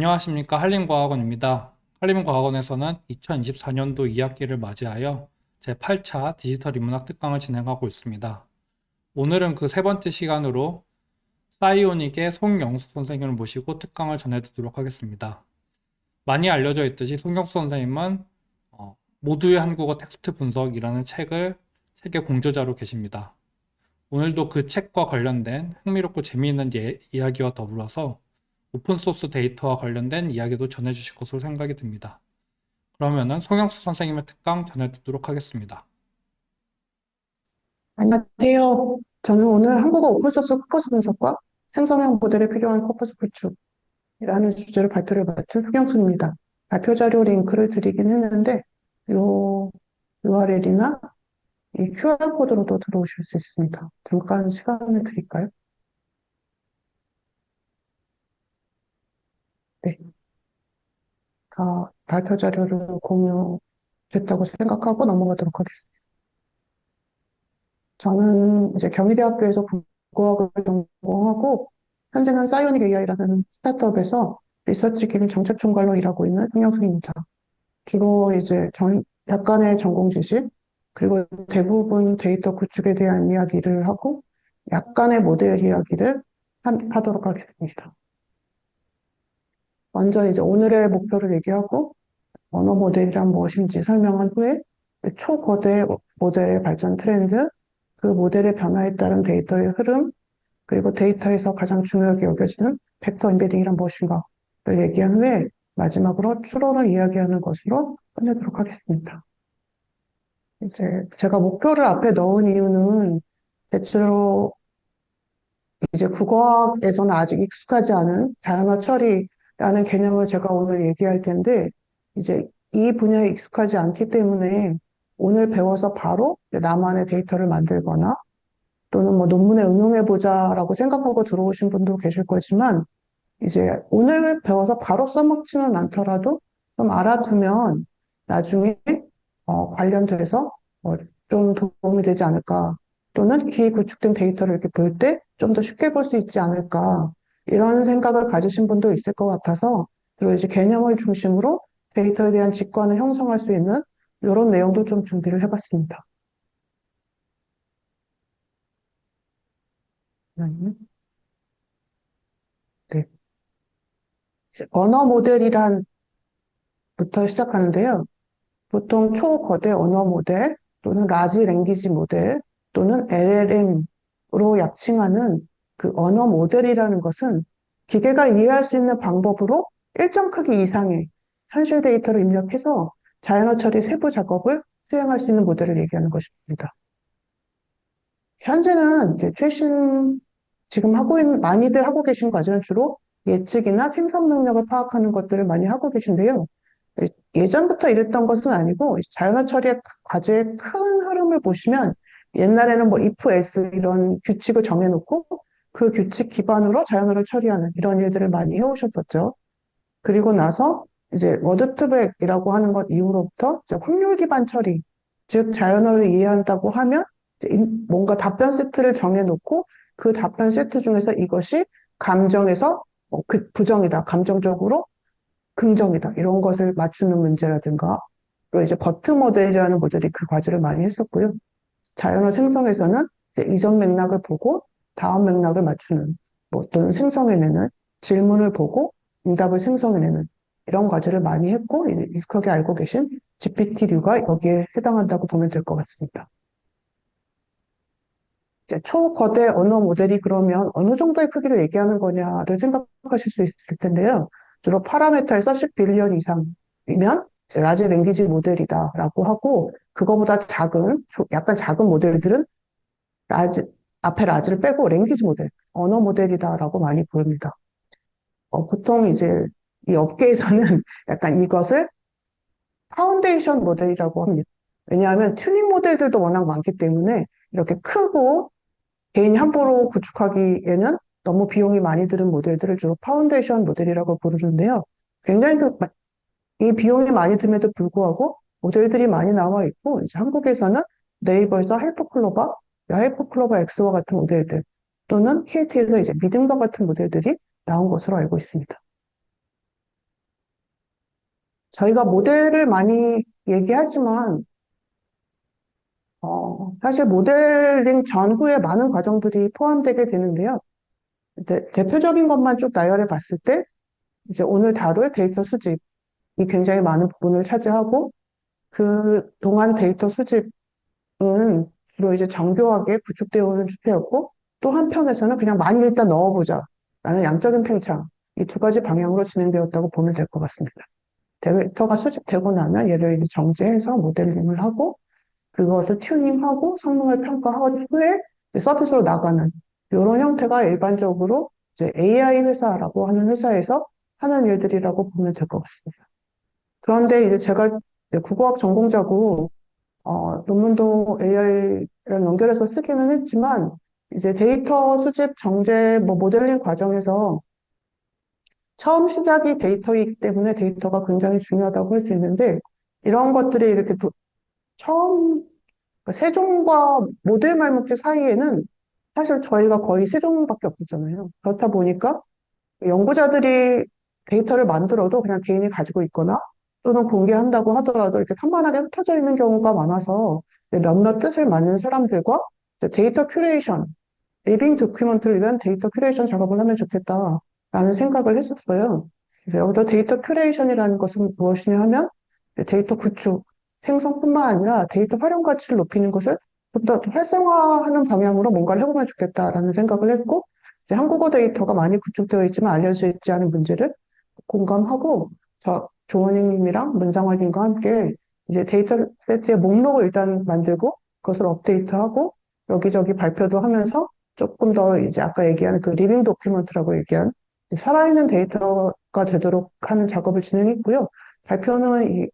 안녕하십니까. 한림과학원입니다. 한림과학원에서는 2024년도 2학기를 맞이하여 제8차 디지털 인문학 특강을 진행하고 있습니다. 오늘은 그 세 번째 시간으로 사이오닉의 송영수 선생님을 모시고 특강을 전해드리도록 하겠습니다. 많이 알려져 있듯이 송영수 선생님은 모두의 한국어 텍스트 분석이라는 책을 세계 공저자로 계십니다. 오늘도 그 책과 관련된 흥미롭고 재미있는 이야기와 더불어서 오픈소스 데이터와 관련된 이야기도 전해주실 것으로 생각이 듭니다. 그러면은 송영수 선생님의 특강 전해드리도록 하겠습니다. 안녕하세요. 저는 오늘 한국어 오픈소스 코커스 분석과 생성형 모델에 필요한 코커스 구축이라는 주제로 발표를 맡은 흑영순입니다. 발표 자료 링크를 드리긴 했는데 요 URL이나 이 QR코드로도 들어오실 수 있습니다. 잠깐 시간을 드릴까요? 네. 발표 자료를 공유됐다고 생각하고 넘어가도록 하겠습니다. 저는 이제 경희대학교에서 국어학을 전공하고 현재는 사이오닉 AI라는 스타트업에서 리서치 기능 정책 총괄로 일하고 있는 홍영숙입니다. 주로 이제 약간의 전공 지식, 그리고 대부분 데이터 구축에 대한 이야기를 하고 약간의 모델 이야기를 하도록 하겠습니다. 먼저 이제 오늘의 목표를 얘기하고 언어 모델이란 무엇인지 설명한 후에 초거대 모델 발전 트렌드, 그 모델의 변화에 따른 데이터의 흐름, 그리고 데이터에서 가장 중요하게 여겨지는 벡터 임베딩이란 무엇인가를 얘기한 후에 마지막으로 추론을 이야기하는 것으로 끝내도록 하겠습니다. 이제 제가 목표를 앞에 넣은 이유는 대체로 이제 국어학에서는 아직 익숙하지 않은 자연어 처리라는 개념을 제가 오늘 얘기할 텐데 이제 이 분야에 익숙하지 않기 때문에 오늘 배워서 바로 나만의 데이터를 만들거나 또는 뭐 논문에 응용해보자라고 생각하고 들어오신 분도 계실 거지만 이제 오늘 배워서 바로 써먹지는 않더라도 좀 알아두면 나중에 관련돼서 좀 도움이 되지 않을까 또는 기구축된 데이터를 이렇게 볼 때 좀 더 쉽게 볼 수 있지 않을까 이런 생각을 가지신 분도 있을 것 같아서 그리고 이제 개념을 중심으로 데이터에 대한 직관을 형성할 수 있는 이런 내용도 좀 준비를 해봤습니다. 네. 언어 모델이란 부터 시작하는데요. 보통 초거대 언어 모델 또는 라지 랭귀지 모델 또는 LLM으로 약칭하는 그 언어 모델이라는 것은 기계가 이해할 수 있는 방법으로 일정 크기 이상의 현실 데이터를 입력해서 자연어 처리 세부 작업을 수행할 수 있는 모델을 얘기하는 것입니다. 현재는 이제 지금 많이들 하고 계신 과정은 주로 예측이나 생성 능력을 파악하는 것들을 많이 하고 계신데요. 예전부터 이랬던 것은 아니고 자연어 처리의 과제의 큰 흐름을 보시면 옛날에는 뭐 if, else 이런 규칙을 정해놓고 그 규칙 기반으로 자연어를 처리하는 이런 일들을 많이 해오셨었죠. 그리고 나서 이제 워드투백이라고 하는 것 이후로부터 이제 확률 기반 처리, 즉 자연어를 이해한다고 하면 이제 뭔가 답변 세트를 정해놓고 그 답변 세트 중에서 이것이 감정에서 부정이다, 감정적으로 긍정이다. 이런 것을 맞추는 문제라든가, 또 이제 버트 모델이라는 모델이 그 과제를 많이 했었고요. 자연어 생성에서는 이제 이전 맥락을 보고 다음 맥락을 맞추는, 뭐 또는 생성해내는 질문을 보고 응답을 생성해내는 이런 과제를 많이 했고, 익숙하게 알고 계신 GPT류가 여기에 해당한다고 보면 될 것 같습니다. 이제 초거대 언어 모델이 그러면 어느 정도의 크기를 얘기하는 거냐를 생각하실 수 있을 텐데요. 주로 파라메터에서 10 빌리언 이상이면 라지 랭귀지 모델이다라고 하고 그거보다 약간 작은 모델들은 라지, 앞에 라지를 빼고 랭귀지 모델, 언어 모델이다라고 많이 부릅니다. 보통 이제 이 업계에서는 약간 이것을 파운데이션 모델이라고 합니다. 왜냐하면 튜닝 모델들도 워낙 많기 때문에 이렇게 크고 개인이 함부로 구축하기에는 너무 비용이 많이 드는 모델들을 주로 파운데이션 모델이라고 부르는데요. 굉장히 이 비용이 많이 듦에도 불구하고 모델들이 많이 나와 있고, 이제 한국에서는 네이버에서 헬퍼클로바 X와 같은 모델들, 또는 KT에서 이제 미등석 같은 모델들이 나온 것으로 알고 있습니다. 저희가 모델을 많이 얘기하지만, 사실 모델링 전후에 많은 과정들이 포함되게 되는데요. 대표적인 것만 쭉 나열해 봤을 때, 이제 오늘 다룰 데이터 수집이 굉장히 많은 부분을 차지하고, 그 동안 데이터 수집은 주로 이제 정교하게 구축되어 오는 추세였고, 또 한편에서는 그냥 많이 일단 넣어보자 라는 양적인 팽창, 이 두 가지 방향으로 진행되었다고 보면 될 것 같습니다. 데이터가 수집되고 나면 얘를 이제 정지해서 모델링을 하고, 그것을 튜닝하고 성능을 평가한 후에 이제 서비스로 나가는 이런 형태가 일반적으로 이제 AI 회사라고 하는 회사에서 하는 일들이라고 보면 될 것 같습니다. 그런데 이제 제가 국어학 전공자고 논문도 AI랑 연결해서 쓰기는 했지만 이제 데이터 수집, 정제, 뭐 모델링 과정에서 처음 시작이 데이터이기 때문에 데이터가 굉장히 중요하다고 할 수 있는데 이런 것들이 이렇게 처음 그러니까 세종과 모델 말목지 사이에는 사실 저희가 거의 세종밖에 없었잖아요. 그렇다 보니까 연구자들이 데이터를 만들어도 그냥 개인이 가지고 있거나 또는 공개한다고 하더라도 이렇게 산만하게 흩어져 있는 경우가 많아서 몇몇 뜻을 맞는 사람들과 데이터 큐레이션, 리빙 도큐먼트를 위한 데이터 큐레이션 작업을 하면 좋겠다라는 생각을 했었어요. 그래서 여기서 데이터 큐레이션이라는 것은 무엇이냐 하면 데이터 구축, 생성뿐만 아니라 데이터 활용 가치를 높이는 것을 좀 더 활성화하는 방향으로 뭔가를 해보면 좋겠다라는 생각을 했고, 이제 한국어 데이터가 많이 구축되어 있지만 알려져 있지 않은 문제를 공감하고, 조원익님이랑 문장환님과 함께 이제 데이터 세트의 목록을 일단 만들고, 그것을 업데이트하고, 여기저기 발표도 하면서 조금 더 이제 아까 얘기한 그 리빙 도큐먼트라고 얘기한 살아있는 데이터가 되도록 하는 작업을 진행했고요. 발표는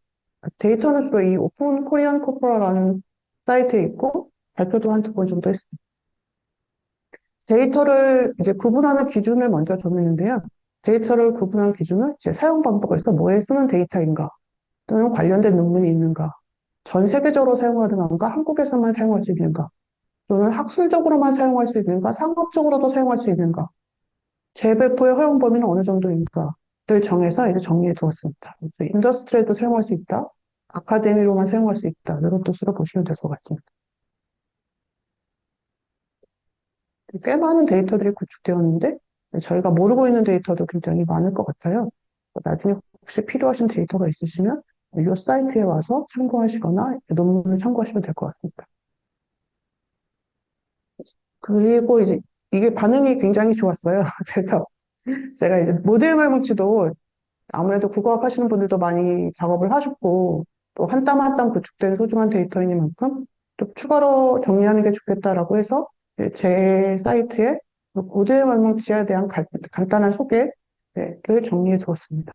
데이터는 주로 이 오픈 코리안 코퍼라는 사이트에 있고 발표도 한 두 번 정도 했습니다. 데이터를 이제 구분하는 기준을 먼저 정했는데요. 데이터를 구분하는 기준은 이제 사용 방법에서 뭐에 쓰는 데이터인가 또는 관련된 논문이 있는가 전 세계적으로 사용하는 건가 한국에서만 사용할 수 있는가 또는 학술적으로만 사용할 수 있는가 상업적으로도 사용할 수 있는가 재배포의 허용 범위는 어느 정도인가를 정해서 이제 정리해 두었습니다. 인더스트리에도 사용할 수 있다. 아카데미로만 사용할 수 있다. 이런 뜻으로 보시면 될 것 같습니다. 꽤 많은 데이터들이 구축되었는데 저희가 모르고 있는 데이터도 굉장히 많을 것 같아요. 나중에 혹시 필요하신 데이터가 있으시면 이 사이트에 와서 참고하시거나 논문을 참고하시면 될 것 같습니다. 그리고 이제 이게 반응이 굉장히 좋았어요. 그래서 제가 이제 모델 말뭉치도 아무래도 국어학 하시는 분들도 많이 작업을 하셨고, 또 한 땀 한 땀 구축된 소중한 데이터이니만큼 또 추가로 정리하는 게 좋겠다라고 해서 제 사이트에 고대 말뭉치에 대한 간단한 소개를 정리해 두었습니다.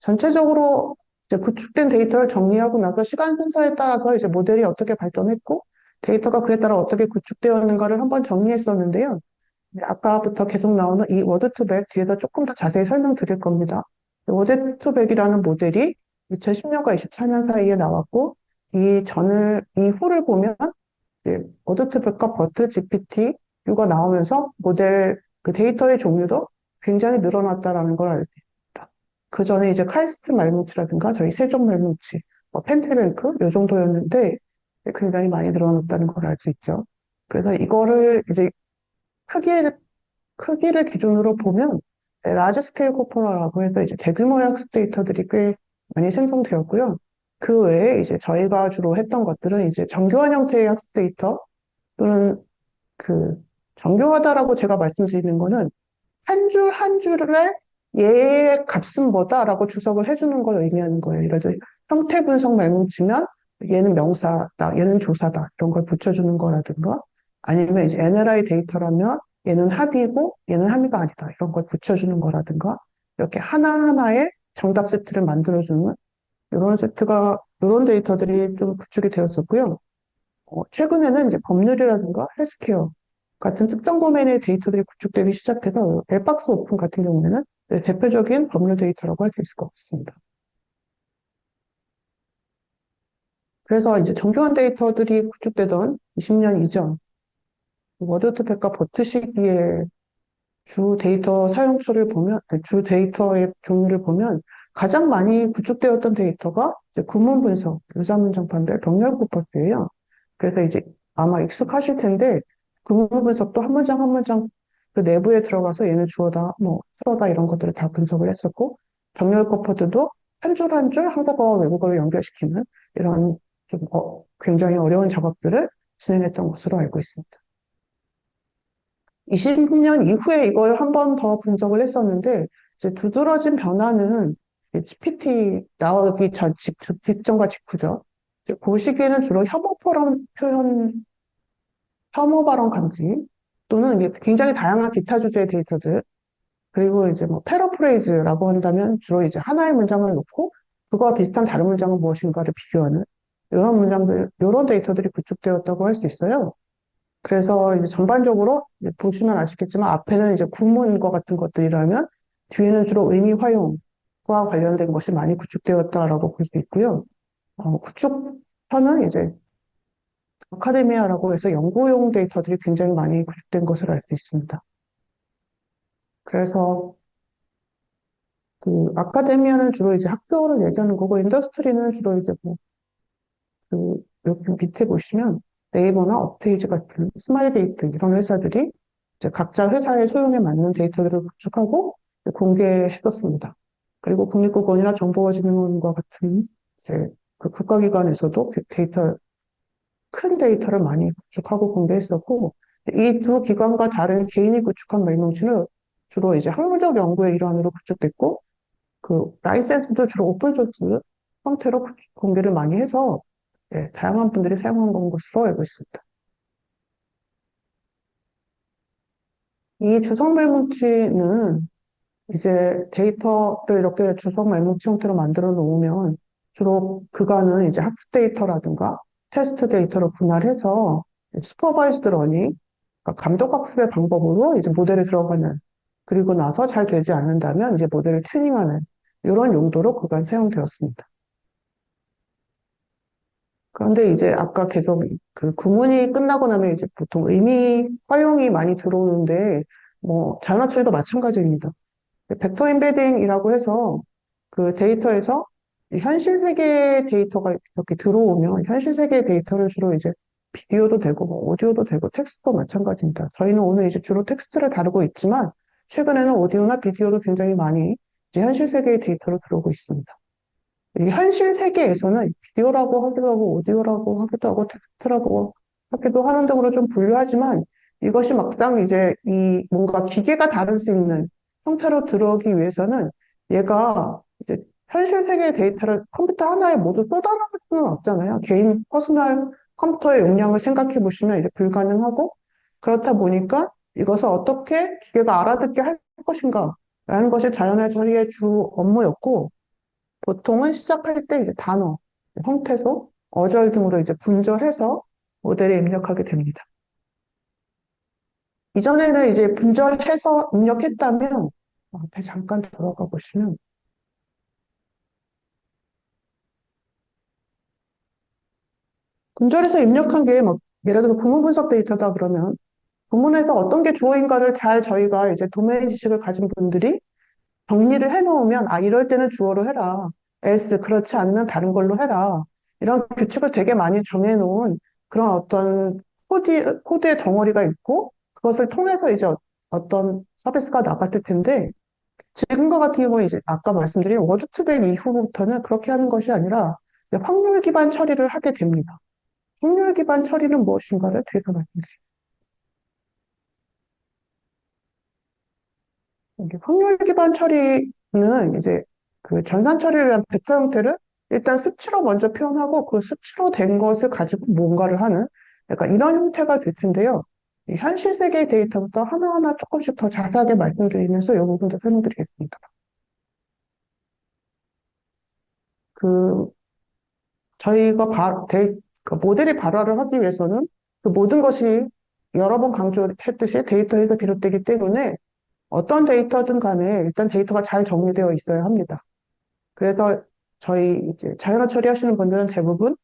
전체적으로 이제 구축된 데이터를 정리하고 나서 시간 순서에 따라서 이제 모델이 어떻게 발전했고, 데이터가 그에 따라 어떻게 구축되었는가를 한번 정리했었는데요. 아까부터 계속 나오는 이 워드2백 뒤에서 조금 더 자세히 설명드릴 겁니다. 워드2백이라는 모델이 2010년과 24년 사이에 나왔고, 이후를 보면 워드2백과 버트 GPT-U가 나오면서 모델 그 데이터의 종류도 굉장히 늘어났다라는 걸 알게 됩니다. 그 전에 이제 카이스트 말뭉치라든가 저희 세종 말뭉치, 펜트뱅크 이 정도였는데 굉장히 많이 늘어났다는 걸 알 수 있죠. 그래서 이거를 이제 크기를 크기를 기준으로 보면 라지 스케일 코퍼라고 해서 이제 대규모의 학습 데이터들이 꽤 많이 생성되었고요. 그 외에 이제 저희가 주로 했던 것들은 이제 정교한 형태의 학습 데이터 또는 그 정교하다라고 제가 말씀드리는 거는 한 줄 한 줄에 얘의 값은 뭐다라고 주석을 해주는 걸 의미하는 거예요. 예를 들어 형태 분석 말뭉치면 얘는 명사다, 얘는 조사다 이런 걸 붙여주는 거라든가 아니면 이제 NLI 데이터라면 얘는 합의고 얘는 합의가 아니다 이런 걸 붙여주는 거라든가 이렇게 하나하나의 정답 세트를 만들어주는 이런 데이터들이 좀 구축이 되었었고요. 최근에는 이제 법률이라든가 헬스케어 같은 특정 도메인의 데이터들이 구축되기 시작해서 엘박스 오픈 같은 경우에는 대표적인 법률 데이터라고 할 수 있을 것 같습니다. 그래서 이제 정교한 데이터들이 구축되던 20년 이전 워드2팩과 버트 시기에 주 데이터 사용처를 보면, 주 데이터의 종류를 보면 가장 많이 구축되었던 데이터가 이제 구문 분석, 유사문장 판별, 병렬 곱하기예요. 그래서 이제 아마 익숙하실 텐데 구문 분석도 한 문장 한 문장 그 내부에 들어가서 얘는 주어다, 뭐 수어다 이런 것들을 다 분석을 했었고 병렬 곱하기도 한 줄 한 줄 한국어와 외국어를 연결시키는 이런 좀 굉장히 어려운 작업들을 진행했던 것으로 알고 있습니다. 20년 이후에 이걸 한 번 더 분석을 했었는데, 이제 두드러진 변화는 GPT 나오기 직전과 직후죠. 이제 그 시기에는 주로 혐오 발언 감지, 또는 이제 굉장히 다양한 기타 주제의 데이터들, 그리고 이제 뭐 패러프레이즈라고 한다면 주로 이제 하나의 문장을 놓고 그거와 비슷한 다른 문장은 무엇인가를 비교하는 이런 문장들, 이런 데이터들이 구축되었다고 할 수 있어요. 그래서 이제 전반적으로 이제 보시면 아시겠지만 앞에는 이제 구문과 같은 것들이라면 뒤에는 주로 의미 활용과 관련된 것이 많이 구축되었다라고 볼 수 있고요. 구축편은 이제 아카데미아라고 해서 연구용 데이터들이 굉장히 많이 구축된 것으로 알 수 있습니다. 그래서 그 아카데미아는 주로 이제 학교를 얘기하는 거고 인더스트리는 주로 이제 뭐 그 여기 밑에 보시면 네이버나 업테이지 같은 스마일게이트 이런 회사들이 이제 각자 회사의 소용에 맞는 데이터들을 구축하고 공개했었습니다. 그리고 국립국어원이나 정보진흥원과 같은 이제 그 국가기관에서도 그 큰 데이터를 많이 구축하고 공개했었고 이 두 기관과 다른 개인이 구축한 멜명치는 주로 이제 학문적 연구의 일환으로 구축됐고 그 라이센스도 주로 오픈소스 형태로 공개를 많이 해서 다양한 분들이 사용한 것으로 알고 있습니다. 이 주석 멜뭉치는 이제 데이터를 이렇게 주석 멜뭉치 형태로 만들어 놓으면 주로 그거는 이제 학습 데이터라든가 테스트 데이터로 분할해서 슈퍼바이스드 러닝, 그러니까 감독 학습의 방법으로 이제 모델에 들어가는 그리고 나서 잘 되지 않는다면 이제 모델을 튜닝하는 이런 용도로 그간 사용되었습니다. 그런데 이제 아까 계속 그 구문이 끝나고 나면 이제 보통 의미 활용이 많이 들어오는데 뭐 자연어 처리도 마찬가지입니다. 벡터 임베딩이라고 해서 그 데이터에서 이 현실 세계의 데이터가 이렇게 들어오면 현실 세계의 데이터를 주로 이제 비디오도 되고 뭐 오디오도 되고 텍스트도 마찬가지입니다. 저희는 오늘 이제 주로 텍스트를 다루고 있지만 최근에는 오디오나 비디오도 굉장히 많이 이제 현실 세계의 데이터로 들어오고 있습니다. 이 현실 세계에서는 비디오라고 하기도 하고 오디오라고 하기도 하고 텍스트라고 하기도 하는 등으로 좀 분류하지만 이것이 막상 이제 이 뭔가 기계가 다룰 수 있는 형태로 들어오기 위해서는 얘가 이제 현실 세계의 데이터를 컴퓨터 하나에 모두 쏟아놓을 수는 없잖아요. 개인 퍼스널 컴퓨터의 용량을 생각해 보시면 이제 불가능하고 그렇다 보니까 이것을 어떻게 기계가 알아듣게 할 것인가 라는 것이 자연의 처리의 주 업무였고 보통은 시작할 때 이제 단어, 형태소, 어절 등으로 이제 분절해서 모델에 입력하게 됩니다. 이전에는 이제 분절해서 입력했다면 앞에 잠깐 들어가 보시면 분절해서 입력한 게 막 예를 들어서 구문 분석 데이터다 그러면 구문에서 어떤 게 주어인가를 잘 저희가 이제 도메인 지식을 가진 분들이 정리를 해놓으면, 아, 이럴 때는 주어로 해라. else, 그렇지 않으면 다른 걸로 해라. 이런 규칙을 되게 많이 정해놓은 그런 어떤 코드의 덩어리가 있고, 그것을 통해서 이제 어떤 서비스가 나갔을 텐데, 지금과 같은 경우에 이제 아까 말씀드린 워드2백 이후부터는 그렇게 하는 것이 아니라 확률 기반 처리를 하게 됩니다. 확률 기반 처리는 무엇인가를 뒤에서 말씀드릴게요. 이게 확률 기반 처리는 이제 그 전산 처리를 위한 벡터 형태를 일단 수치로 먼저 표현하고 그 수치로 된 것을 가지고 뭔가를 하는 약간 이런 형태가 될 텐데요. 이 현실 세계의 데이터부터 하나하나 조금씩 더 자세하게 말씀드리면서 이 부분도 설명드리겠습니다. 그 저희가 그 모델이 발화를 하기 위해서는 그 모든 것이 여러 번 강조했듯이 데이터에서 비롯되기 때문에 어떤 데이터든 간에 일단 데이터가 잘 정리되어 있어야 합니다. 그래서 저희 이제 자연어 처리하시는 분들은 대부분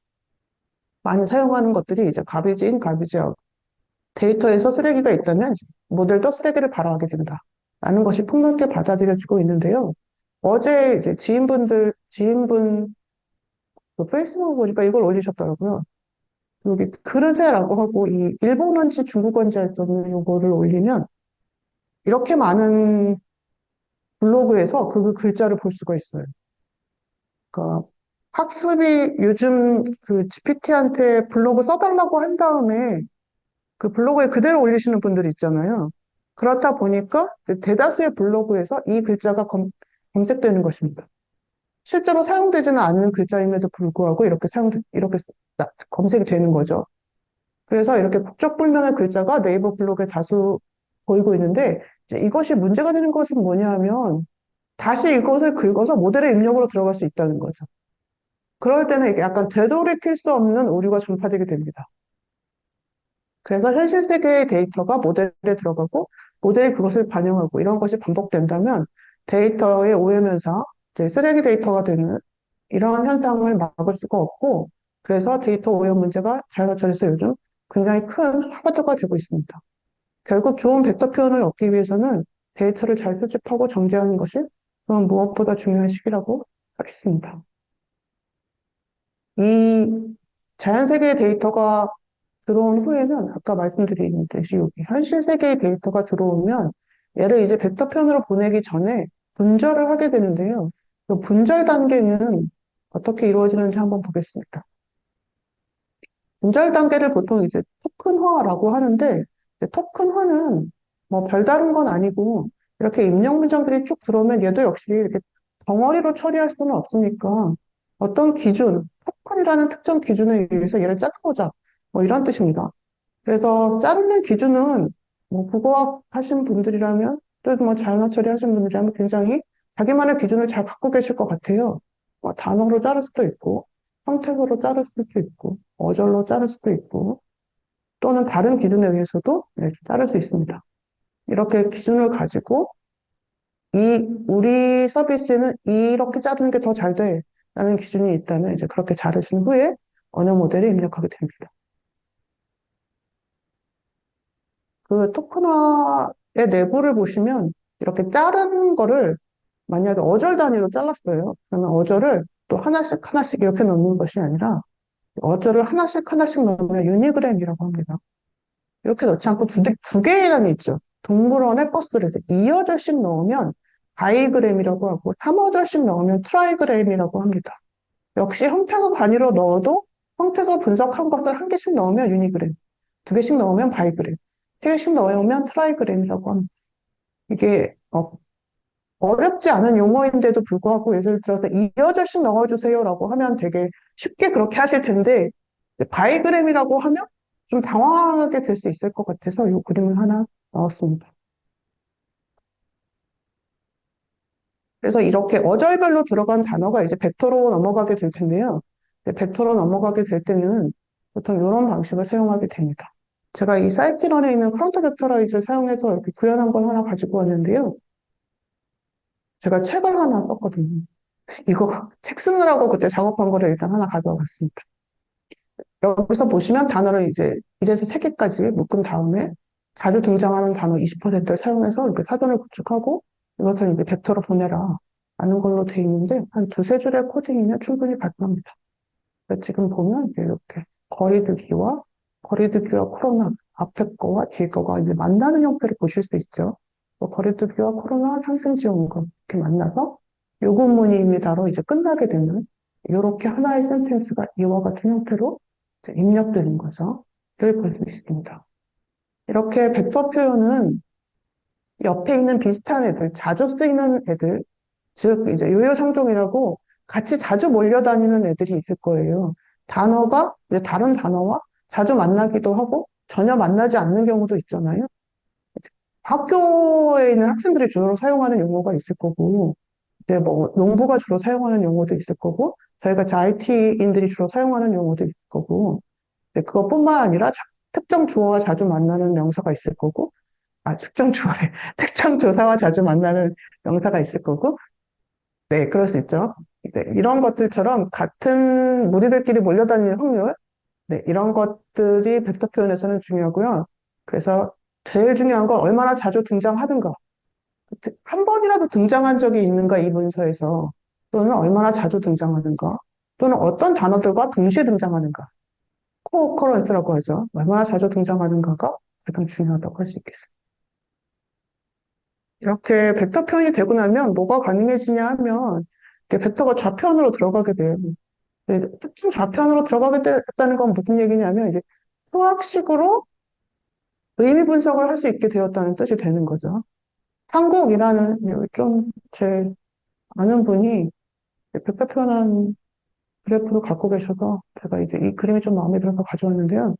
많이 사용하는 것들이 이제 가비지 인, 가비지 아웃. 데이터에서 쓰레기가 있다면 모델도 쓰레기를 발화하게 된다. 라는 것이 폭넓게 받아들여지고 있는데요. 어제 이제 지인분 그 페이스북 보니까 이걸 올리셨더라고요. 여기 그르세라고 하고 이 일본어인지 중국어인지 알 수 없는 요거를 올리면 이렇게 많은 블로그에서 그 글자를 볼 수가 있어요. 그러니까 학습이 요즘 그 GPT한테 블로그 써달라고 한 다음에 그 블로그에 그대로 올리시는 분들이 있잖아요. 그렇다 보니까 대다수의 블로그에서 이 글자가 검색되는 것입니다. 실제로 사용되지는 않는 글자임에도 불구하고 이렇게 검색이 되는 거죠. 그래서 이렇게 국적불명의 글자가 네이버 블로그에 다수 보이고 있는데, 이제 이것이 문제가 되는 것은 뭐냐 하면, 다시 이것을 긁어서 모델의 입력으로 들어갈 수 있다는 거죠. 그럴 때는 이게 약간 되돌이킬 수 없는 오류가 전파되게 됩니다. 그래서 현실 세계의 데이터가 모델에 들어가고, 모델이 그것을 반영하고, 이런 것이 반복된다면, 데이터의 오염현상, 쓰레기 데이터가 되는 이런 현상을 막을 수가 없고, 그래서 데이터 오염 문제가 자연어촌에서 요즘 굉장히 큰 하바드가 되고 있습니다. 결국 좋은 벡터 표현을 얻기 위해서는 데이터를 잘 수집하고 정제하는 것이 그건 무엇보다 중요한 시기라고 하겠습니다. 이 자연세계의 데이터가 들어온 후에는 아까 말씀드린 듯이 여기 현실 세계의 데이터가 들어오면 얘를 이제 벡터 표현으로 보내기 전에 분절을 하게 되는데요. 그 분절 단계는 어떻게 이루어지는지 한번 보겠습니다. 분절 단계를 보통 이제 토큰화라고 하는데, 이제 토큰화는 뭐 별다른 건 아니고, 이렇게 입력 문장들이 쭉 들어오면 얘도 역시 이렇게 덩어리로 처리할 수는 없으니까, 어떤 기준, 토큰이라는 특정 기준에 의해서 얘를 자르고자, 뭐 이런 뜻입니다. 그래서 자르는 기준은 뭐 국어학 하신 분들이라면, 또 뭐 자연어 처리하신 분들이라면 굉장히 자기만의 기준을 잘 갖고 계실 것 같아요. 뭐 단어로 자를 수도 있고, 형태로 자를 수도 있고, 어절로 자를 수도 있고, 또는 다른 기준에 의해서도 이렇게 자를 수 있습니다. 이렇게 기준을 가지고, 우리 서비스에는 이렇게 자르는 게 더 잘 돼. 라는 기준이 있다면, 이제 그렇게 자르신 후에 언어 모델에 입력하게 됩니다. 그 토큰화의 내부를 보시면, 이렇게 자른 거를 만약에 어절 단위로 잘랐어요. 그러면 어절을 또 하나씩 하나씩 이렇게 넣는 것이 아니라, 어절을 하나씩 하나씩 넣으면 유니그램이라고 합니다. 이렇게 넣지 않고 두 개의 단위 있죠. 동물원의 버스를 해서 2어절씩 넣으면 바이그램이라고 하고 3어절씩 넣으면 트라이그램이라고 합니다. 역시 형태가 단위로 넣어도 형태가 분석한 것을 한 개씩 넣으면 유니그램, 두 개씩 넣으면 바이그램, 세 개씩 넣으면 트라이그램이라고 합니다. 이게 어렵지 않은 용어인데도 불구하고 예를 들어서 2어절씩 넣어주세요라고 하면 되게 쉽게 그렇게 하실 텐데 바이그램이라고 하면 좀 당황하게 될 수 있을 것 같아서 이 그림을 하나 넣었습니다. 그래서 이렇게 어절별로 들어간 단어가 이제 벡터로 넘어가게 될 텐데요. 벡터로 넘어가게 될 때는 보통 이런 방식을 사용하게 됩니다. 제가 이 사이키런에 있는 카운터 벡터라이즈를 사용해서 이렇게 구현한 걸 하나 가지고 왔는데요. 제가 책을 하나 썼거든요. 이거 책 쓰느라고 그때 작업한 거를 일단 하나 가져와 봤습니다. 여기서 보시면 단어를 이제 1에서 3개까지 묶은 다음에 자주 등장하는 단어 20%를 사용해서 이렇게 사전을 구축하고 이것을 이제 벡터로 보내라 라는 걸로 되어 있는데 한 두세 줄의 코딩이면 충분히 가능합니다. 지금 보면 이제 이렇게 거리두기와 코로나 앞에 거와 뒤에 거가 이제 만나는 형태를 보실 수 있죠. 거리두기와 코로나 상승지원금 이렇게 만나서 요구문의입니다로 이제 끝나게 되는 이렇게 하나의 센텐스가 이와 같은 형태로 이제 입력되는 거죠. 를 볼 수 있습니다. 이렇게 벡터 표현은 옆에 있는 비슷한 애들, 자주 쓰이는 애들, 즉 이제 요요상종이라고 같이 자주 몰려다니는 애들이 있을 거예요. 단어가 이제 다른 단어와 자주 만나기도 하고 전혀 만나지 않는 경우도 있잖아요. 학교에 있는 학생들이 주로 사용하는 용어가 있을 거고, 이제 뭐 농부가 주로 사용하는 용어도 있을 거고, 저희가 IT인들이 주로 사용하는 용어도 있을 거고, 이제 그것뿐만 아니라 특정 주어와 자주 만나는 명사가 있을 거고, 특정 주어래. 특정 조사와 자주 만나는 명사가 있을 거고, 네, 그럴 수 있죠. 네, 이런 것들처럼 같은 무리들끼리 몰려다니는 확률, 네, 이런 것들이 벡터 표현에서는 중요하고요. 그래서 제일 중요한 건 얼마나 자주 등장하는가. 한 번이라도 등장한 적이 있는가, 이 문서에서. 또는 얼마나 자주 등장하는가. 또는 어떤 단어들과 동시에 등장하는가. 코어커런스라고 하죠. 얼마나 자주 등장하는가가 가장 중요하다고 할 수 있겠습니다. 이렇게 벡터 표현이 되고 나면 뭐가 가능해지냐 하면 이렇게 벡터가 좌표안으로 들어가게 돼요. 특징 좌표안으로 들어가게 됐다는 건 무슨 얘기냐면 이제 수학식으로 의미 분석을 할 수 있게 되었다는 뜻이 되는 거죠. 한국이라는 좀 제 아는 분이 벡터 표현한 그래프를 갖고 계셔서 제가 이제 이 그림이 좀 마음에 들어서 가져왔는데요.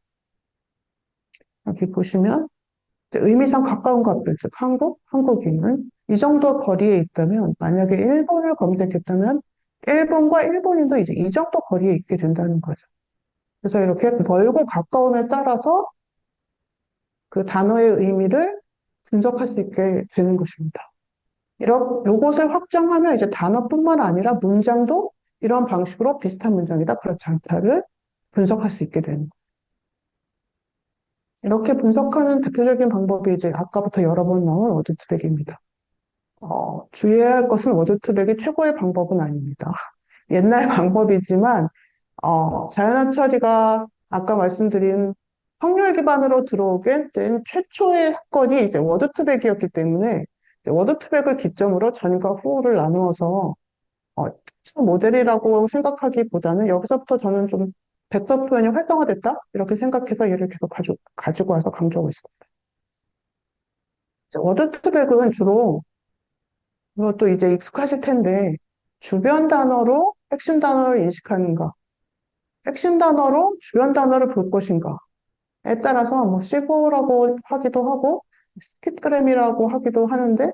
여기 보시면 이제 의미상 가까운 것들, 즉 한국인은 이 정도 거리에 있다면 만약에 일본을 검색했다면 일본과 일본인도 이제 이 정도 거리에 있게 된다는 거죠. 그래서 이렇게 멀고 가까움에 따라서 그 단어의 의미를 분석할 수 있게 되는 것입니다. 요것을 확장하면 이제 단어뿐만 아니라 문장도 이런 방식으로 비슷한 문장이다, 그렇지 않다를 분석할 수 있게 되는 거예요. 이렇게 분석하는 대표적인 방법이 이제 아까부터 여러 번 나온 워드투백입니다. 주의해야 할 것은 워드투백이 최고의 방법은 아닙니다. 옛날 방법이지만 자연어 처리가 아까 말씀드린 확률 기반으로 들어오게 된 최초의 사건이 이제 워드투백이었기 때문에 이제 워드투백을 기점으로 전과 후를 나누어서 특정 모델이라고 생각하기보다는 여기서부터 저는 좀 벡터 표현이 활성화됐다 이렇게 생각해서 얘를 계속 가지고 와서 강조하고 있습니다. 워드투백은 주로 이것도 이제 익숙하실 텐데 주변 단어로 핵심 단어를 인식하는가, 핵심 단어로 주변 단어를 볼 것인가에 따라서 뭐 시고라고 하기도 하고 스킷그램이라고 하기도 하는데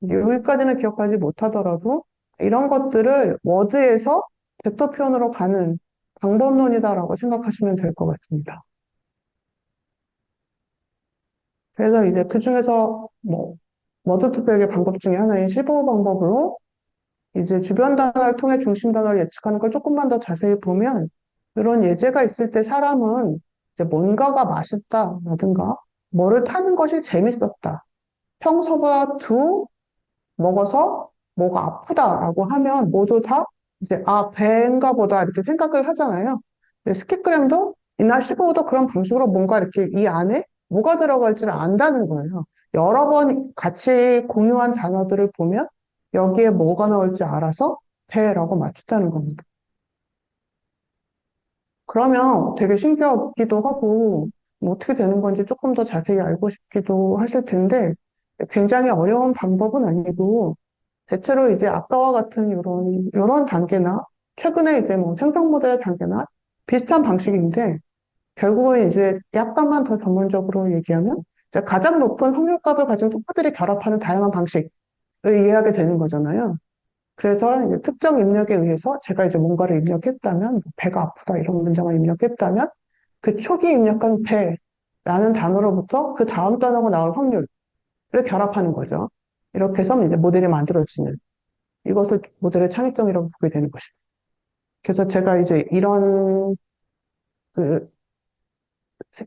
여기까지는 기억하지 못하더라도 이런 것들을 워드에서 벡터 표현으로 가는 방법론이다라고 생각하시면 될 것 같습니다. 그래서 이제 그 중에서 뭐 워드 투백의 방법 중에 하나인 15 방법으로 이제 주변 단어를 통해 중심 단어를 예측하는 걸 조금만 더 자세히 보면 그런 예제가 있을 때 사람은 이제 뭔가가 맛있다라든가 뭐를 타는 것이 재밌었다. 평소보다 먹어서 뭐가 아프다라고 하면 모두 다 이제 배인가 보다 이렇게 생각을 하잖아요. 스키그램도 이날 15도 그런 방식으로 뭔가 이렇게 이 안에 뭐가 들어갈지를 안다는 거예요. 여러 번 같이 공유한 단어들을 보면 여기에 뭐가 나올지 알아서 배라고 맞춘다는 겁니다. 그러면 되게 신기하기도 하고 뭐 어떻게 되는 건지 조금 더 자세히 알고 싶기도 하실 텐데 굉장히 어려운 방법은 아니고 대체로 이제 아까와 같은 이런 단계나 최근에 이제 뭐 생성 모델 단계나 비슷한 방식인데 결국은 이제 약간만 더 전문적으로 얘기하면 이제 가장 높은 확률값을 가진 토크들이 결합하는 다양한 방식을 이해하게 되는 거잖아요. 그래서 이제 특정 입력에 의해서 제가 이제 뭔가를 입력했다면 뭐 배가 아프다 이런 문장을 입력했다면 그 초기 입력한 배라는 단어로부터 그 다음 단어가 나올 확률을 결합하는 거죠. 이렇게 해서 이제 모델이 만들어지는 이것을 모델의 창의성이라고 보게 되는 것입니다. 그래서 제가 이제 이런 그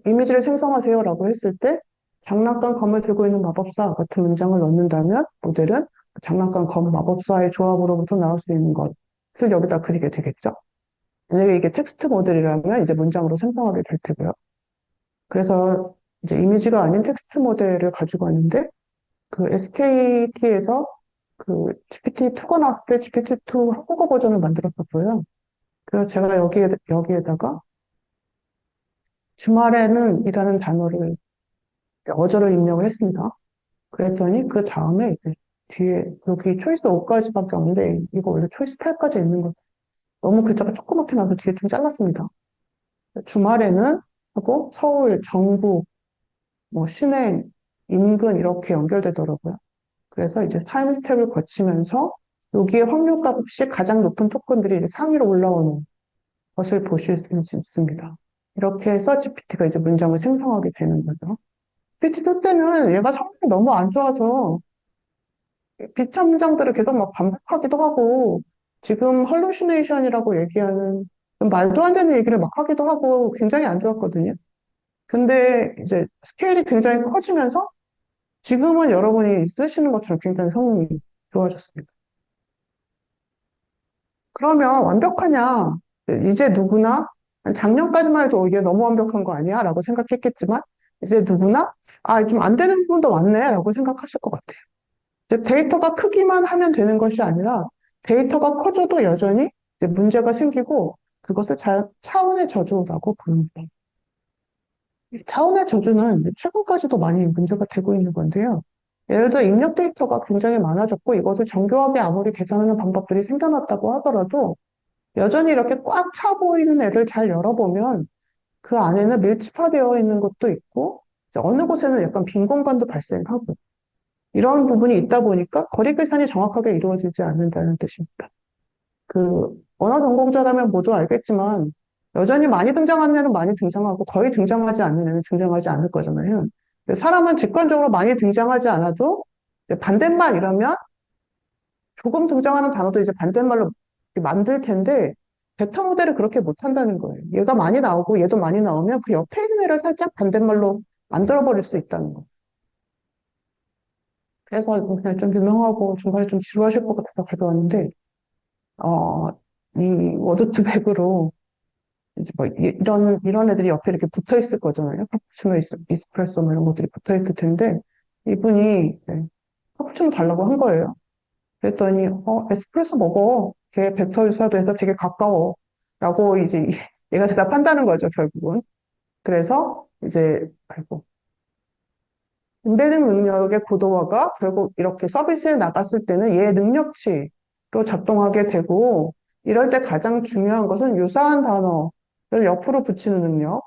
이미지를 생성하세요라고 했을 때 장난감 검을 들고 있는 마법사 같은 문장을 넣는다면 모델은 장난감 검 마법사의 조합으로부터 나올 수 있는 것을 여기다 그리게 되겠죠. 만약에 이게 텍스트 모델이라면 이제 문장으로 생성하게 될 테고요. 그래서 이제 이미지가 아닌 텍스트 모델을 가지고 왔는데 그 SKT에서 그 GPT-2가 나왔을 때 GPT-2 한국어 버전을 만들었었고요. 그래서 제가 여기에다가 주말에는 이라는 단어를 어조를 입력을 했습니다. 그랬더니 그 다음에 이제 뒤에 여기 초이스 5까지밖에 없는데 이거 원래 초이스 8까지 있는 거 너무 글자가 조그맣게 나서 뒤에 좀 잘랐습니다. 주말에는 하고 서울, 정부, 뭐 시내, 인근 이렇게 연결되더라고요. 그래서 이제 타임 스텝을 거치면서 여기에 확률값이 가장 높은 토큰들이 이제 상위로 올라오는 것을 보실 수 있습니다. 이렇게 해서 GPT가 이제 문장을 생성하게 되는 거죠. GPT-2 때는 얘가 성능이 너무 안 좋아서 비슷한 문장들을 계속 막 반복하기도 하고 지금 헐루시네이션이라고 얘기하는 좀 말도 안 되는 얘기를 막 하기도 하고 굉장히 안 좋았거든요. 근데 이제 스케일이 굉장히 커지면서 지금은 여러분이 쓰시는 것처럼 굉장히 성능이 좋아졌습니다. 그러면 완벽하냐? 이제 누구나 작년까지만 해도 이게 너무 완벽한 거 아니야? 라고 생각했겠지만 이제 누구나 좀 안 되는 부분도 많네 라고 생각하실 것 같아요. 이제 데이터가 크기만 하면 되는 것이 아니라 데이터가 커져도 여전히 이제 문제가 생기고 그것을 차원의 저주라고 부릅니다. 이 차원의 저주는 최근까지도 많이 문제가 되고 있는 건데요. 예를 들어 입력 데이터가 굉장히 많아졌고 이것을 정교하게 아무리 계산하는 방법들이 생겨났다고 하더라도 여전히 이렇게 꽉 차 보이는 애를 잘 열어보면 그 안에는 밀집화되어 있는 것도 있고 이제 어느 곳에는 약간 빈 공간도 발생하고 이런 부분이 있다 보니까 거리 계산이 정확하게 이루어지지 않는다는 뜻입니다. 그 언어 전공자라면 모두 알겠지만 여전히 많이 등장하는 애는 많이 등장하고 거의 등장하지 않는 애는 등장하지 않을 거잖아요. 근데 사람은 직관적으로 많이 등장하지 않아도 이제 반대말 이러면 조금 등장하는 단어도 이제 반대말로 만들 텐데 베타 모델을 그렇게 못한다는 거예요. 얘가 많이 나오고 얘도 많이 나오면 그 옆에 있는 애를 살짝 반대말로 만들어 버릴 수 있다는 거. 그래서 이거 그냥 좀 유명하고 중간에 좀 지루하실 것 같아서 가져왔는데 어, 이 워드투백으로 이제 뭐 이런 애들이 옆에 이렇게 붙어 있을 거잖아요. 카푸치노, 이스프레소 뭐 이런 것들이 붙어 있을 텐데 이분이 카푸치노 달라고 한 거예요. 그랬더니 에스프레소 먹어. 걔 벡터 유사도에서 되게 가까워. 라고 이제 얘가 대답한다는 거죠, 결국은. 그래서 이제 아이고 인베딩 능력의 고도화가 결국 이렇게 서비스에 나갔을 때는 얘 능력치로 작동하게 되고 이럴 때 가장 중요한 것은 유사한 단어를 옆으로 붙이는 능력.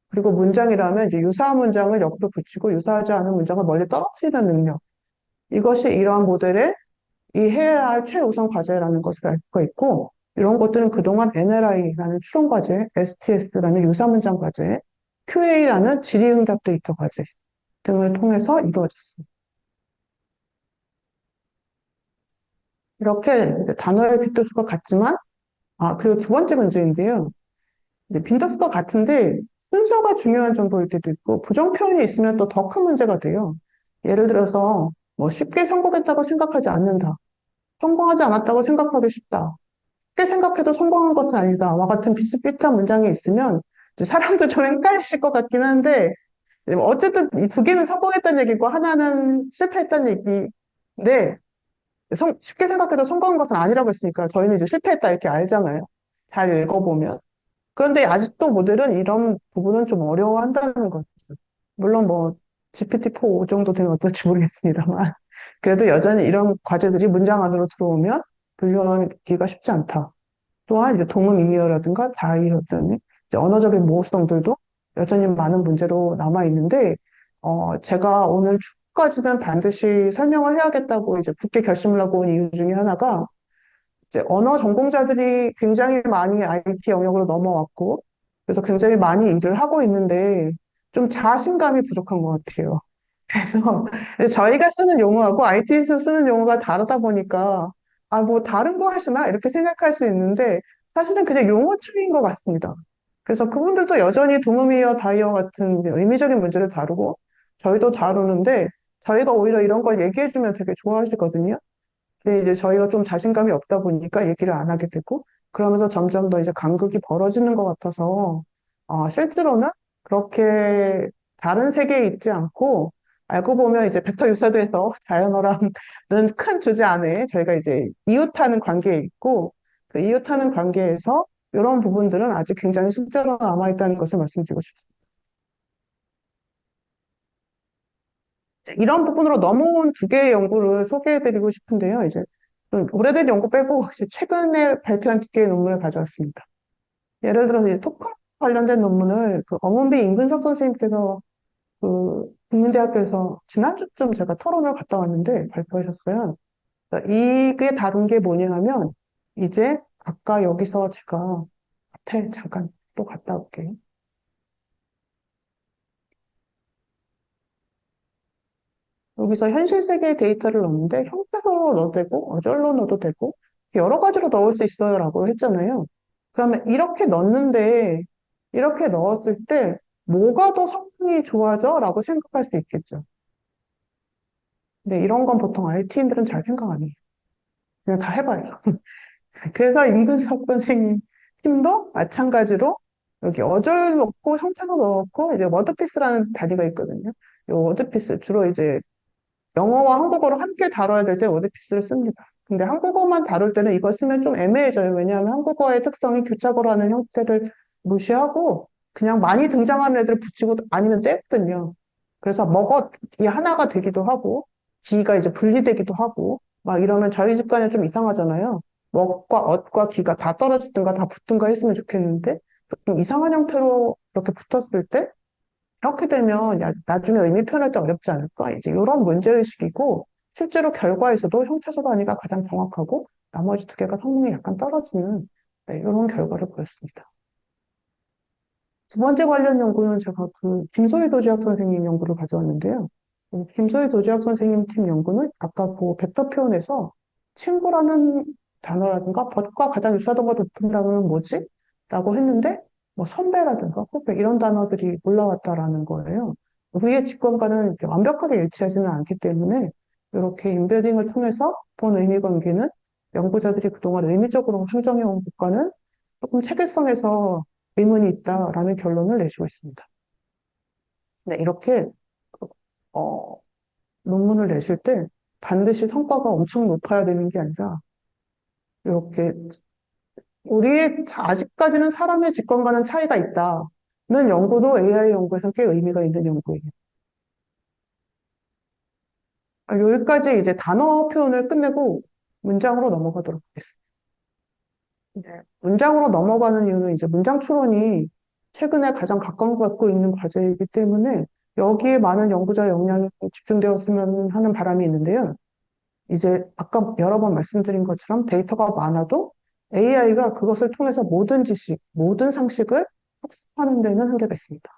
그리고 문장이라면 이제 유사한 문장을 옆으로 붙이고 유사하지 않은 문장을 멀리 떨어뜨리는 능력. 이것이 이러한 모델의 이 해야 할 최우선 과제라는 것을 알 수가 있고, 이런 것들은 그동안 NLI라는 추론 과제, STS라는 유사 문장 과제, QA라는 질의응답 데이터 과제 등을 통해서 이루어졌습니다. 이렇게 이제 단어의 빈도수가 같지만, 그리고 두 번째 문제인데요. 이제 빈도수가 같은데 순서가 중요한 정보일 때도 있고, 부정 표현이 있으면 또 더 큰 문제가 돼요. 예를 들어서, 뭐 쉽게 성공했다고 생각하지 않는다. 성공하지 않았다고 생각하기 쉽다. 쉽게 생각해도 성공한 것은 아니다. 와 같은 비슷비슷한 문장이 있으면 이제 사람도 좀 헷갈리실 것 같긴 한데 뭐 어쨌든 이 두 개는 성공했다는 얘기고 하나는 실패했다는 얘기인데 쉽게 생각해도 성공한 것은 아니라고 했으니까 저희는 이제 실패했다 이렇게 알잖아요. 잘 읽어보면. 그런데 아직도 모델은 이런 부분은 좀 어려워한다는 거죠. 물론 뭐 GPT-4 정도 되면 어떨지 모르겠습니다만 그래도 여전히 이런 과제들이 문장 안으로 들어오면 분류하기가 쉽지 않다. 또한 이제 동음 이미어라든가 자의어든 이제 언어적인 모호성들도 여전히 많은 문제로 남아 있는데, 제가 오늘 축구까지는 반드시 설명을 해야겠다고 이제 굳게 결심을 하고 온 이유 중에 하나가 이제 언어 전공자들이 굉장히 많이 IT 영역으로 넘어왔고, 그래서 굉장히 많이 일을 하고 있는데 좀 자신감이 부족한 것 같아요. 그래서 저희가 쓰는 용어하고 IT에서 쓰는 용어가 다르다 보니까 뭐 다른 거 하시나? 이렇게 생각할 수 있는데 사실은 그냥 용어 차이인 것 같습니다. 그래서 그분들도 여전히 동음이어 다이어 같은 이제 의미적인 문제를 다루고 저희도 다루는데 저희가 오히려 이런 걸 얘기해주면 되게 좋아하시거든요. 근데 이제 저희가 좀 자신감이 없다 보니까 얘기를 안 하게 되고 그러면서 점점 더 이제 간극이 벌어지는 것 같아서 실제로는 그렇게 다른 세계에 있지 않고 알고 보면 이제 벡터 유사도에서 자연어랑은 큰 주제 안에 저희가 이제 이웃하는 관계에 있고 그 이웃하는 관계에서 이런 부분들은 아직 굉장히 숙제로 남아있다는 것을 말씀드리고 싶습니다. 이런 부분으로 넘어온 두 개의 연구를 소개해드리고 싶은데요. 이제 좀 오래된 연구 빼고 이제 최근에 발표한 두 개의 논문을 가져왔습니다. 예를 들어서 이제 토큰 관련된 논문을 그 엄원비 임근석 선생님께서 그 국민대학교에서 지난주쯤 제가 토론을 갔다 왔는데 발표하셨어요. 그러니까 이게 다룬 게 뭐냐 하면 이제 아까 여기서 제가 앞에 잠깐 또 갔다 올게요. 여기서 현실 세계의 데이터를 넣는데 형태로 넣어도 되고 어절로 넣어도 되고 여러 가지로 넣을 수 있어요라고 했잖아요. 그러면 이렇게 넣었을 때 뭐가 더 성능이 좋아져? 라고 생각할 수 있겠죠. 근데 이런 건 보통 IT인들은 잘 생각 안 해요. 그냥 다 해봐요. 그래서 임근석 선생님 팀도 마찬가지로 여기 어절 넣고 형태도 넣고 이제 워드피스라는 단위가 있거든요. 이 워드피스 주로 이제 영어와 한국어를 함께 다뤄야 될 때 워드피스를 씁니다. 근데 한국어만 다룰 때는 이걸 쓰면 좀 애매해져요. 왜냐하면 한국어의 특성이 교착어로 하는 형태를 무시하고 그냥 많이 등장하는 애들 붙이고 아니면 떼거든요. 그래서 이 하나가 되기도 하고 기가 이제 분리되기도 하고 막 이러면 저희 집과는 좀 이상하잖아요. 먹과 엇과 기가 다 떨어지든가 다 붙든가 했으면 좋겠는데 좀 이상한 형태로 이렇게 붙었을 때 이렇게 되면 나중에 의미 표현할 때 어렵지 않을까? 이제 이런 문제의식이고, 실제로 결과에서도 형태소 단위가 가장 정확하고, 나머지 두 개가 성능이 약간 떨어지는, 네, 이런 결과를 보였습니다. 두 번째 관련 연구는 제가 김소희 도지학 선생님 연구를 가져왔는데요. 김소희 도지학 선생님 팀 연구는 아까 그 벡터 표현에서 친구라는 단어라든가 벗과 가장 유사하던 걸 덮은 단어는 뭐지? 라고 했는데 뭐 선배라든가 후배 이런 단어들이 올라왔다라는 거예요. 우리의 직관과는 이렇게 완벽하게 일치하지는 않기 때문에 이렇게 인베딩을 통해서 본 의미 관계는 연구자들이 그동안 의미적으로 상정해온 것과는 조금 체계성에서 의문이 있다라는 결론을 내시고 있습니다. 네, 이렇게 어, 논문을 내실 때 반드시 성과가 엄청 높아야 되는 게 아니라 이렇게 아직까지는 사람의 직관과는 차이가 있다는 연구도 AI 연구에서 꽤 의미가 있는 연구예요. 여기까지 이제 단어 표현을 끝내고 문장으로 넘어가도록 하겠습니다. 이제 문장으로 넘어가는 이유는 이제 문장 추론이 최근에 가장 각광받고 있는 과제이기 때문에 여기에 많은 연구자 역량이 집중되었으면 하는 바람이 있는데요. 이제 아까 여러 번 말씀드린 것처럼 데이터가 많아도 AI가 그것을 통해서 모든 지식, 모든 상식을 학습하는 데는 한계가 있습니다.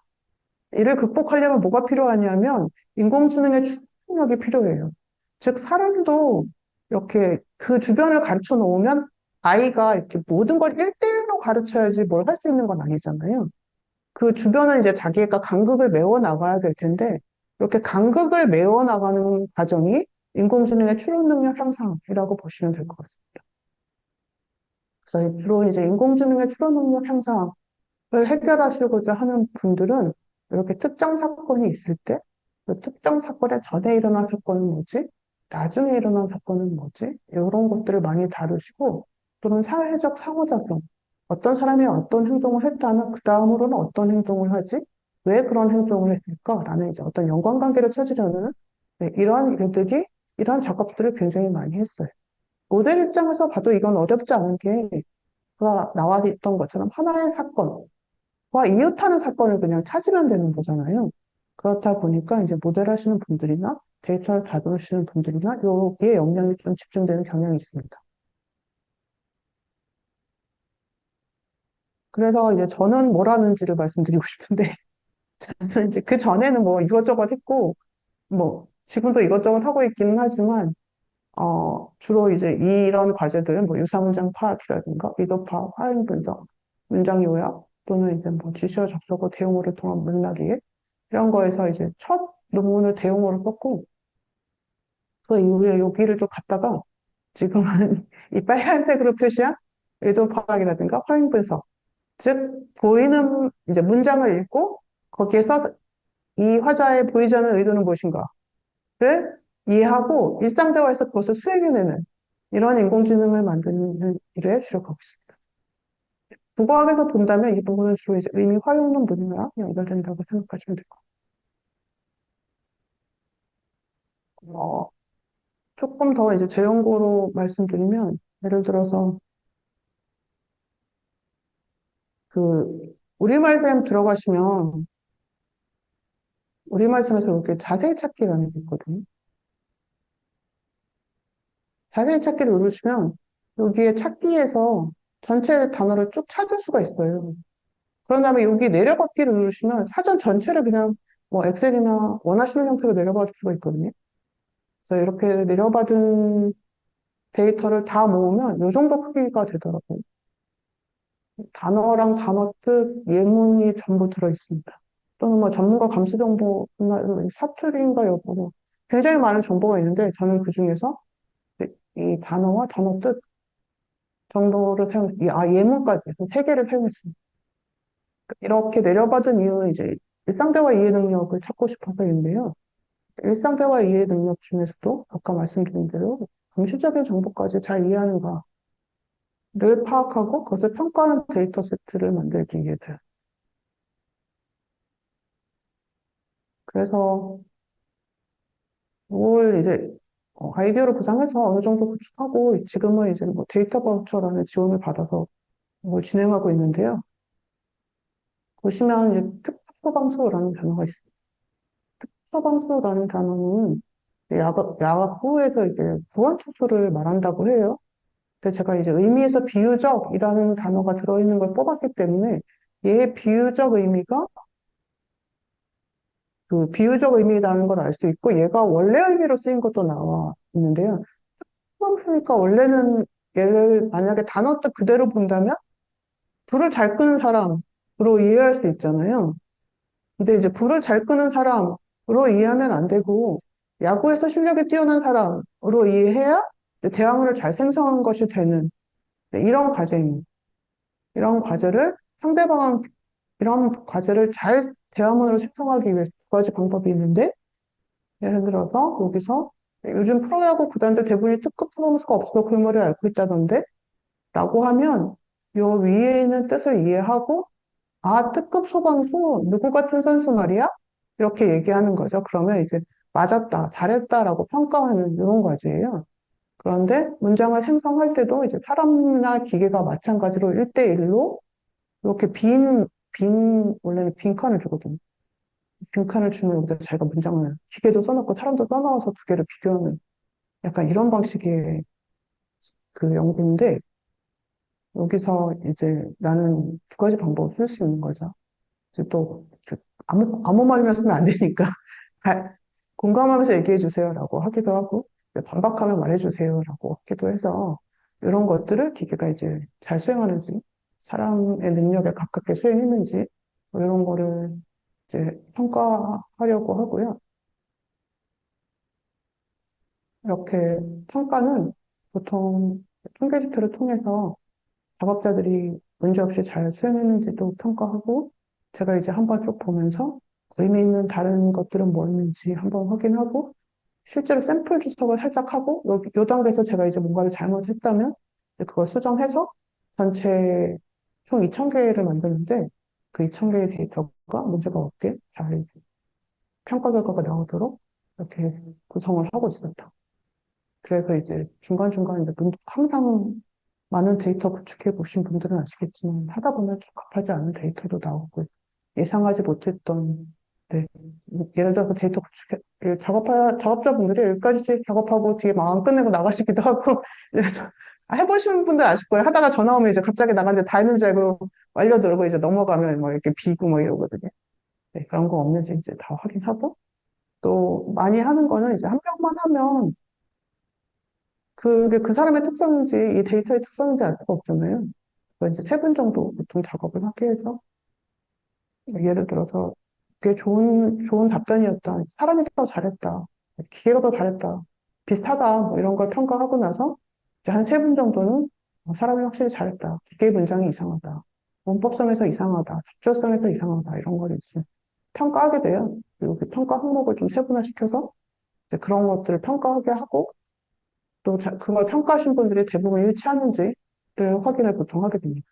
이를 극복하려면 뭐가 필요하냐면 인공지능의 추론력이 필요해요. 즉, 사람도 이렇게 그 주변을 가르쳐 놓으면 아이가 이렇게 모든 걸 1대1로 가르쳐야지 뭘 할 수 있는 건 아니잖아요. 그 주변은 이제 자기가 간극을 메워 나가야 될 텐데, 이렇게 간극을 메워 나가는 과정이 인공지능의 추론 능력 향상이라고 보시면 될 것 같습니다. 그래서 주로 이제 인공지능의 추론 능력 향상을 해결하시고자 하는 분들은 이렇게 특정 사건이 있을 때, 그 특정 사건의 전에 일어난 사건은 뭐지? 나중에 일어난 사건은 뭐지? 이런 것들을 많이 다루시고, 또는 사회적 상호작용, 어떤 사람이 어떤 행동을 했다면 그 다음으로는 어떤 행동을 하지? 왜 그런 행동을 했을까? 라는 이제 어떤 연관관계를 찾으려는 네, 이러한 일들이, 이러한 작업들을 굉장히 많이 했어요. 모델 입장에서 봐도 이건 어렵지 않은 게, 가 나와 있던 것처럼 하나의 사건과 이웃하는 사건을 그냥 찾으면 되는 거잖아요. 그렇다 보니까 이제 모델 하시는 분들이나 데이터를 다루시는 분들이나 여기에 역량이 좀 집중되는 경향이 있습니다. 그래서 이제 저는 뭘 하는지를 말씀드리고 싶은데, 저는 이제 그 전에는 뭐 이것저것 했고, 뭐 지금도 이것저것 하고 있기는 하지만, 주로 이제 이런 과제들은 뭐 유사문장 파악이라든가 의도 파악, 화형 분석, 문장 요약, 또는 이제 뭐 주시어 접속어 대용어를 통한 문학 이해, 이런 거에서 이제 첫 논문을 대용어로 썼고, 그 이후에 여기를 좀 갔다가 지금은 이 빨간색으로 표시한 의도 파악이라든가 화형 분석, 즉, 보이는 이제 문장을 읽고 거기에서 이 화자의 보이지 않는 의도는 무엇인가를 이해하고 일상 대화에서 그것을 수행해내는 이런 인공지능을 만드는 일에 주력하고 있습니다. 국어학에서 본다면 이 부분은 주로 이제 의미 활용론 분야랑 연결된다고 생각하시면 될 것 같아요. 조금 더 이제 제 연구로 말씀드리면 예를 들어서 우리말쌤 들어가시면 우리말씀에서 이렇게 자세히 찾기라는 게 있거든요. 자세히 찾기를 누르시면 여기에 찾기에서 전체 단어를 쭉 찾을 수가 있어요. 그런 다음에 여기 내려받기를 누르시면 사전 전체를 그냥 뭐 엑셀이나 원하시는 형태로 내려받을 수가 있거든요. 그래서 이렇게 내려받은 데이터를 다 모으면 이 정도 크기가 되더라고요. 단어랑 단어 뜻, 예문이 전부 들어있습니다. 또는 뭐 전문가 감수 정보나 사투리인가 여부로 굉장히 많은 정보가 있는데 저는 그중에서 이 단어와 단어 뜻 정도를 사용했어요. 예문까지 해서 세 개를 사용했습니다. 이렇게 내려받은 이유는 이제 일상대화 이해 능력을 찾고 싶어서인데요. 일상대화 이해 능력 중에서도 아까 말씀드린 대로 감시적인 정보까지 잘 이해하는가를 파악하고 그것을 평가하는 데이터 세트를 만들기 위해 돼요. 그래서 뭘 이제 아이디어를 구상해서 어느 정도 구축하고 지금은 이제 뭐 데이터 바우처라는 지원을 받아서 뭘 진행하고 있는데요. 보시면 이제 특수방수라는 단어가 있습니다. 특수방수라는 단어는 야구에서 이제 구원투수를 말한다고 해요. 근데 제가 이제 의미에서 비유적이라는 단어가 들어있는 걸 뽑았기 때문에 얘의 비유적 의미가 그 비유적 의미라는 걸 알 수 있고 얘가 원래 의미로 쓰인 것도 나와 있는데요. 특수방수니까 원래는 얘를 만약에 단어 뜻 그대로 본다면 불을 잘 끄는 사람으로 이해할 수 있잖아요. 근데 이제 불을 잘 끄는 사람으로 이해하면 안 되고, 야구에서 실력이 뛰어난 사람으로 이해해야 이제 대화문을 잘 생성한 것이 되는 네, 이런 과제입니다. 이런 과제를 상대방, 이런 과제를 잘 대화문으로 생성하기 위해 두 가지 방법이 있는데, 예를 들어서 여기서 요즘 프로야구 구단들 대부분이 특급 프로모스가 없어 그 말을 앓고 있다던데, 라고 하면 요 위에 있는 뜻을 이해하고 특급 소방수 누구 같은 선수 말이야? 이렇게 얘기하는 거죠. 그러면 이제 맞았다, 잘했다라고 평가하는 이런 과제예요. 그런데 문장을 생성할 때도 이제 사람이나 기계가 마찬가지로 1대1로 이렇게 원래는 빈칸을 주거든요. 빈칸을 주면 여기다 자기가 문장을 기계도 써놓고 사람도 써넣어서 두 개를 비교하는 약간 이런 방식의 그 연구인데 여기서 이제 나는 두 가지 방법을 쓸 수 있는 거죠. 이제 또 아무 말이나 쓰면 안 되니까 아, 공감하면서 얘기해 주세요라고 하기도 하고 반박하면 말해 주세요라고 하기도 해서 이런 것들을 기계가 이제 잘 수행하는지 사람의 능력에 가깝게 수행했는지 뭐 이런 거를 이제 평가하려고 하고요. 이렇게 평가는 보통 통계 지표를 통해서 작업자들이 문제없이 잘 수행했는지도 평가하고, 제가 이제 한번 쭉 보면서 의미 있는 다른 것들은 뭐 있는지 한번 확인하고, 실제로 샘플 주석을 살짝 하고, 요 단계에서 제가 이제 뭔가를 잘못했다면, 이제 그걸 수정해서 전체 총 2,000개를 만드는데, 그 2,000개의 데이터가 문제가 없게 잘 평가 결과가 나오도록 이렇게 구성을 하고 있었다. 그래서 이제 중간중간 이제 항상 많은 데이터 구축해 보신 분들은 아시겠지만 하다 보면 적합하지 않은 데이터도 나오고 예상하지 못했던 네. 예를 들어서 데이터 구축해 작업자분들이 여기까지 작업하고 뒤에 마음 끝내고 나가시기도 하고 그래서 해보신 분들 아실 거예요. 하다가 전화 오면 이제 갑자기 나갔는데 다 있는 줄 알고 완료 누르고 이제 넘어가면 막 이렇게 비고 뭐 이러거든요. 네, 그런 거 없는지 이제 다 확인하고 또 많이 하는 거는 이제 한 명만 하면 그게 그 사람의 특성인지 이 데이터의 특성인지 알 수가 없잖아요. 그래서 이제 세 분 정도 보통 작업을 하게 해서 예를 들어서 그게 좋은 답변이었다. 사람이 더 잘했다. 기계가 더 잘했다. 비슷하다. 뭐 이런 걸 평가하고 나서 이제 한 세 분 정도는 사람이 확실히 잘했다. 기계 문장이 이상하다. 문법성에서 이상하다. 적절성에서 이상하다. 이런 걸 이제 평가하게 돼요. 그리고 그 평가 항목을 좀 세분화시켜서 이제 그런 것들을 평가하게 하고 또 그걸 평가하신 분들이 대부분 일치하는지를 확인을 보통 하게 됩니다.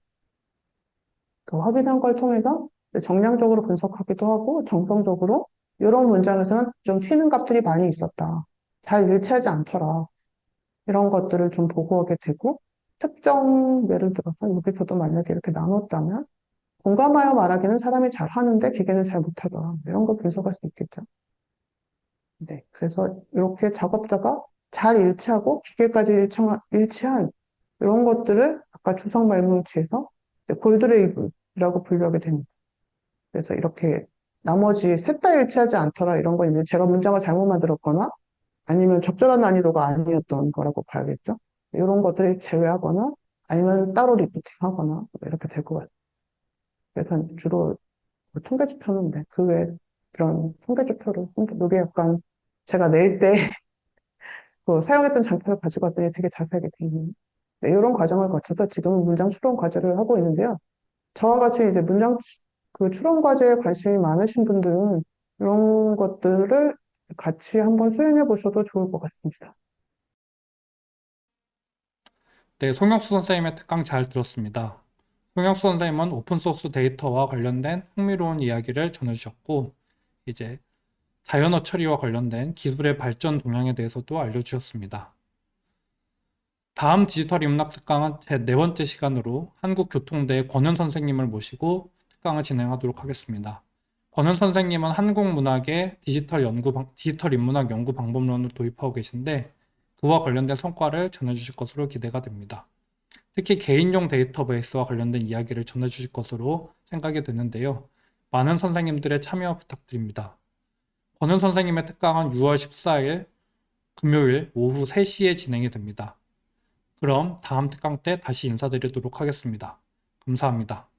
그 확인한 걸 통해서 정량적으로 분석하기도 하고 정성적으로 이런 문장에서는 좀 튀는 값들이 많이 있었다. 잘 일치하지 않더라. 이런 것들을 좀 보고하게 되고 특정 예를 들어서 여기서도 만약에 이렇게 나눴다면 공감하여 말하기는 사람이 잘 하는데 기계는 잘 못하더라. 이런 걸 분석할 수 있겠죠. 네. 그래서 이렇게 작업자가 잘 일치하고 기계까지 일치한 이런 것들을 아까 주석 말뭉치에서 골드레이브라고 분류하게 됩니다. 그래서 이렇게 나머지 셋 다 일치하지 않더라 이런 건 이제 제가 문장을 잘못 만들었거나 아니면 적절한 난이도가 아니었던 거라고 봐야겠죠. 이런 것들을 제외하거나 아니면 따로 리포팅하거나 뭐 이렇게 될 것 같아요. 그래서 주로 통계지표는 네, 그 외에 그런 통계지표를 이게 약간 제가 낼 때 그 사용했던 장표를 가져갔더니 되게 자세하게 돼 있는 네, 이런 과정을 거쳐서 지금 문장 추론 과제를 하고 있는데요. 저와 같이 이제 그 추론 과제에 관심이 많으신 분들은 이런 것들을 같이 한번 수행해 보셔도 좋을 것 같습니다. 네, 송영수 선생님의 특강 잘 들었습니다. 송영수 선생님은 오픈소스 데이터와 관련된 흥미로운 이야기를 전해주셨고, 이제 자연어 처리와 관련된 기술의 발전 동향에 대해서도 알려주셨습니다. 다음 디지털 인문학 특강은 제 네 번째 시간으로 한국교통대 권현 선생님을 모시고 특강을 진행하도록 하겠습니다. 권현 선생님은 한국문학의 디지털 인문학 연구 방법론을 도입하고 계신데 그와 관련된 성과를 전해주실 것으로 기대가 됩니다. 특히 개인용 데이터베이스와 관련된 이야기를 전해주실 것으로 생각이 되는데요. 많은 선생님들의 참여 부탁드립니다. 권현 선생님의 특강은 6월 14일 금요일 오후 3시에 진행이 됩니다. 그럼 다음 특강 때 다시 인사드리도록 하겠습니다. 감사합니다.